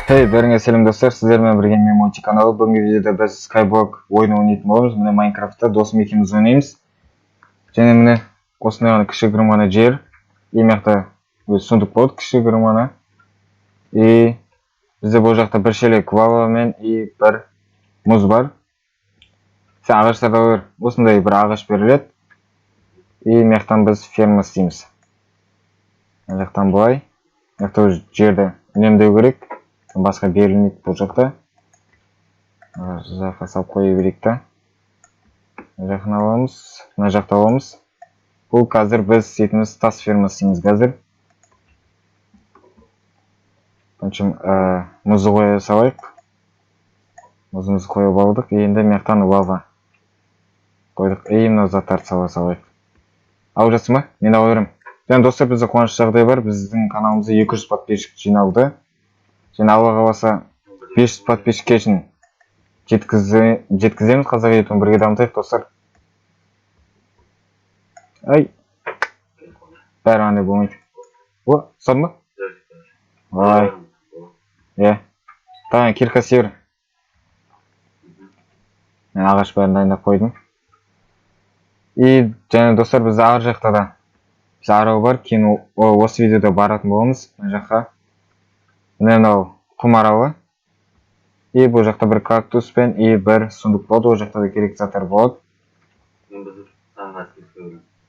Hey, беріңе сәлем достар, сіздермен бірге Мемоти каналы. Бүгінгі видеода біз Skyblock ойыны ойнайтын боламыз. Міне Майнкрафтта досым екеуміз ойнаймыз. Және міне осындай ғана кішігірім ғана жер. Мықты өз сундук болады, кішігірім ғана. И бізде бұл жақта бір шелек лава мен и бір мұз бар. Сен ағаштарда бар. Осындай бір ағаш беріледі. И мыяқтан біз ферма істейміз. Мына жақтан былай. Мықты жерді үнемдеу керек. Басқа берілмейді бұл жақта. Жаққа салып қоя берейік та. Мына жақын аламыз, мына жақта аламыз. Бұл қазір біз етіміз тас ферма істейміз қазір. Мұзды қоя салайық. Мұзымызды қойып алдық. Енді мыяқтан лава қойдық. Мына заттарды сала салайық. Алып жатсың ба? Мен алып беремін. Және достар, бізде қуанышты жағдай бар. Біздің каналымызда 200 подписчик жиналды. Және Алла қаласа 500 подписчикке үшін жеткіземіз. Қазақ етуін бірге дамытайық достар. Ай, бәрі андай болмайды. О, ұстадың ба? Ай, тағын кирка север. Мен ағаш бәрін дайындап қойдым. И және достар, бізде ар жақта да арал бар. Кейін осы видеода баратын боламыз. Мына жаққа. Міне мынау құм аралы. И бұл жақта бір кактус пен и бір сундук болады. Ол жақта да керек заттар болады.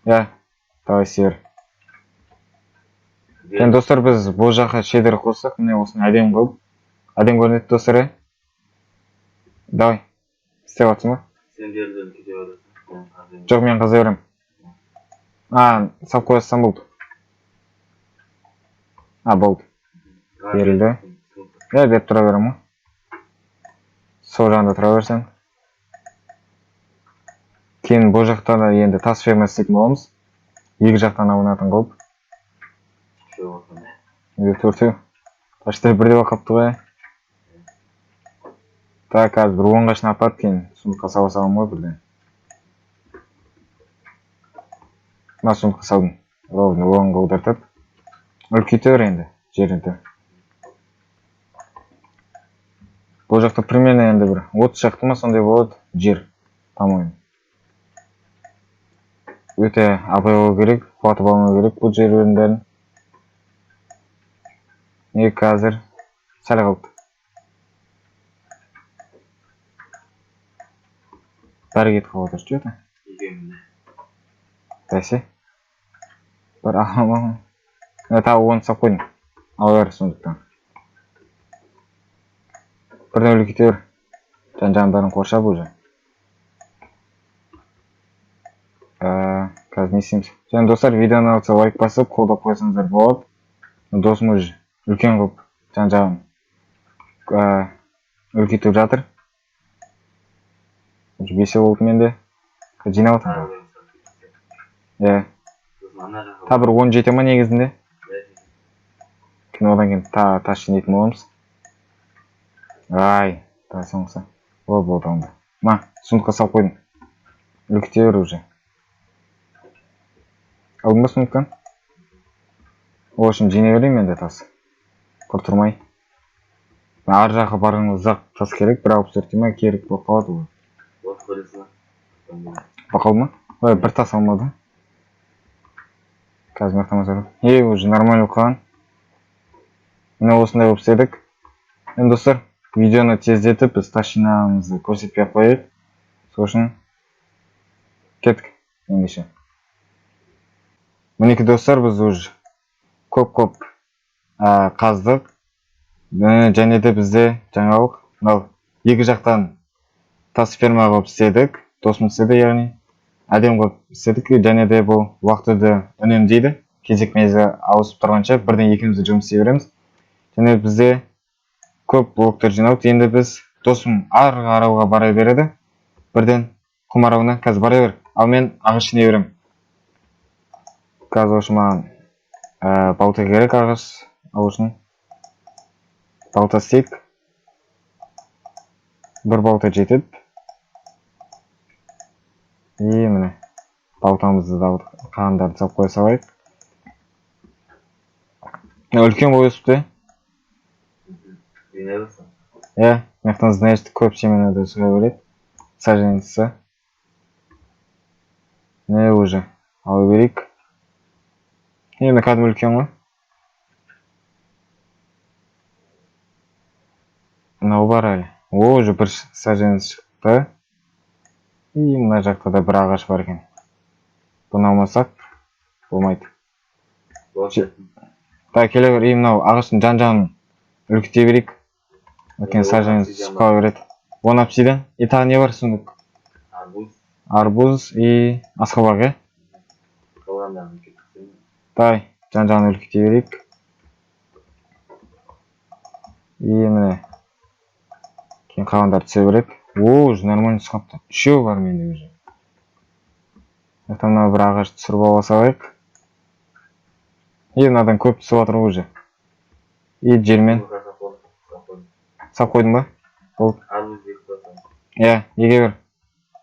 Давай север. Және достар, біз бұл жаққа шедер қоссақ, міне осыны әдем қылып. Әдем көрінеді достар. Давай. Істеп атсың ба? Сен берден кете бересің. Жоқ, мен қаза берем. Сап қоясам болды. Болды. Берілді. Беріп тұра берем ма? Сол жағында тұра берсең. Кейін бұл жақта да енді тас ферма істейтін боламыз. Екі жақтан аунатын қылып. Төртеу. Таштай бірде бақапты ғой. Так, қазір бір 10 қашын апарып, кейін сундыққа сала салам ғой бірден. Мына сундыққа салдым. Ровно 10-ға ұдартып. Үлкейте бер енді, жерінді. Бұл жақта примерно енді бір 30 шақты ма сондай болады жер, по-моему. Өте абай болу керек, қуатып алмау керек бұл жерлердің бәрін. Не қазір сәл қалды. Бәрі кетіп қалып отыр, что-то? Бәсе. Бір аламау. Тағы 10 сап қойдым. Ала бер сондықтан. Бірден өлі кете бер. Жан-жағын бәрін қоршап уже. Қазір не істейміз? Және достар, видеоны алса лайк басып, қолдап қойсаңыздар болады. Досым уже үлкен қылып жан-жағын үлкейтіп жатыр. Бесе болды менде. Жинап атыр. Та бір 10 жете ма негізінде? Кейін одан кейін тас жинайтын боламыз. Ай, тас соңғысы. Болды онда. Сундыққа салып қойдым. Үлкейте бер уже. Алдың ба сундықтан? Ол үшін жинай берейін менде тас. Құртырмай. Ар жаққа барғанға ұзақ тас керек, бір алып сөртей ма керек болып қалады ғой. Бақалды ма? Ой, бір тас алмады. Қазір мақтамас едім. Уже нормально қалған. Міне осындай болып істедік. Енді достар, видеоны тездетіп, біз тас жинағымызды көрсетпей қойып. Сол үшін кеттік ендеше. Мінекі достар, біз уже көп қаздық. Және де бізде жаңалық екі жақтан тас ферма қылып істедік. Досым істеді, яғни әдем қылып істедік. Және де бұл уақытты үнемдейді. Кезек мезі ауысып тұрғанша бірден екеумізді жұмыс істей береміз. Және бізде көп блоктар жиналды. Енді біз досым арғы аралға бара береді. Бірден құм аралына қазір бара бер. Ал мен ағаш жинай берем. Қазір осы маған балта керек ағаш алу үшін. Балта істейік. Бір балта жетеді. И міне балтамызды да қағандарды салып қоя салайық. Үлкен ой өсіпті. Düğmeye basın. Мынаяктан значит көп семенада шыға береді. Саженцы. Не уже. Ала берейік. Енді кәдімгі үлкен ғой. Мынау бар әлі. Уже бір саженец шықты. И мына жақта да бір ағаш бар екен. Бұны алмасақ болмайды. Так, келе бер. Мынау ағаштың жан-жағын үлкіте берейік. Өйткені саженец шықпай береді. 10 обсидиан. И тағы не бар сундук? Арбуз. Арбуз и асқабақ, е? Қалғандарын кеткізсен. Дай, жан-жағын үлкіте берейік. И міне. Кейін қалғандар түсе береді. Уже нормально шығапты. Үшеу бар менде уже. Мына бір ағаш түсіріп ала салайық. И мынадан көп түсіп жатыр уже. И жермен. Сап қойдың ба? Болды. Арбуз бек басам. Еге бер.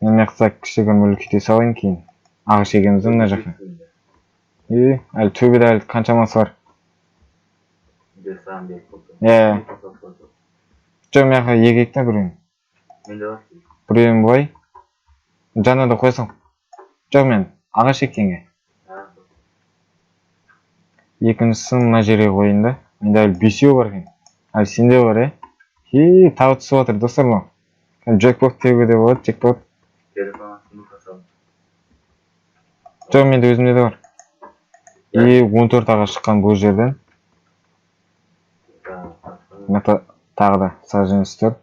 Мен мына кішігірім үлкейте салайын кейін. Ағаш егеміз мына жаққа. И әлі төбеде әлі қаншамасы бар. Саған бек болды. Жоқ, мына егейік та біреуін. Менде бар. Біреуін былай. Жаңа да қойсам. Жоқ, мен ағаш еккенге. Екіншісін мына жерге қойын да. Менде әлі 5-еу бар екен. Әлі сенде бар, е? Тағы түсіп жатыр, достар ма? Джекпот теуге де болады, джекпот. Телефонға сынып қасам. Жоқ, менде өзімде де бар. И 14 ағаш шыққан бұл жерден. Тағы да саженецтер.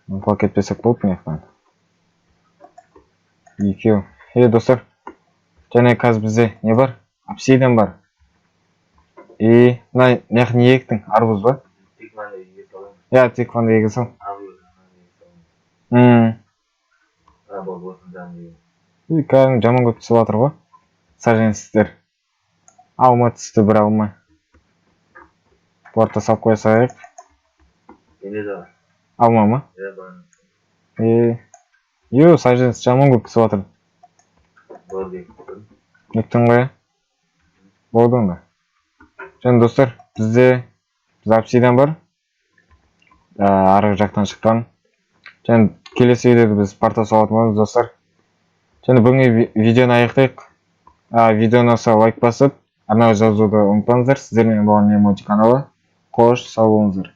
Пакет кетпесек болды мынаяқтан. Екеу. Достар, және қазір бізде не бар? Обсидиан бар. И мына не ектің? Арбуз ба? Тикваны еге салайын. Тикванды еге сал. Болсын жаңы. И кәдімгі жаман көп түсіп жатыр ғой. Саженецтер. Алма түсті, бір алма. Борта сап қоя салайық. Менде де бар. Алма ма? Бар. Саженец жаман көп түсіп жатыр. Болды. Ектің ғой? Болды онда. Және достар, бізде обсидиан бар. Арғы жақтан шыққан. Және келесі видеода біз парта салатын боламыз, достар. Және бүгінгі видеоны аяқтайық. Видеоны ұнаса лайк басып, арнайы жазуды ұмытпаңыздар. Сіздермен болған Мемочи каналы. Қош, сау болыңыздар.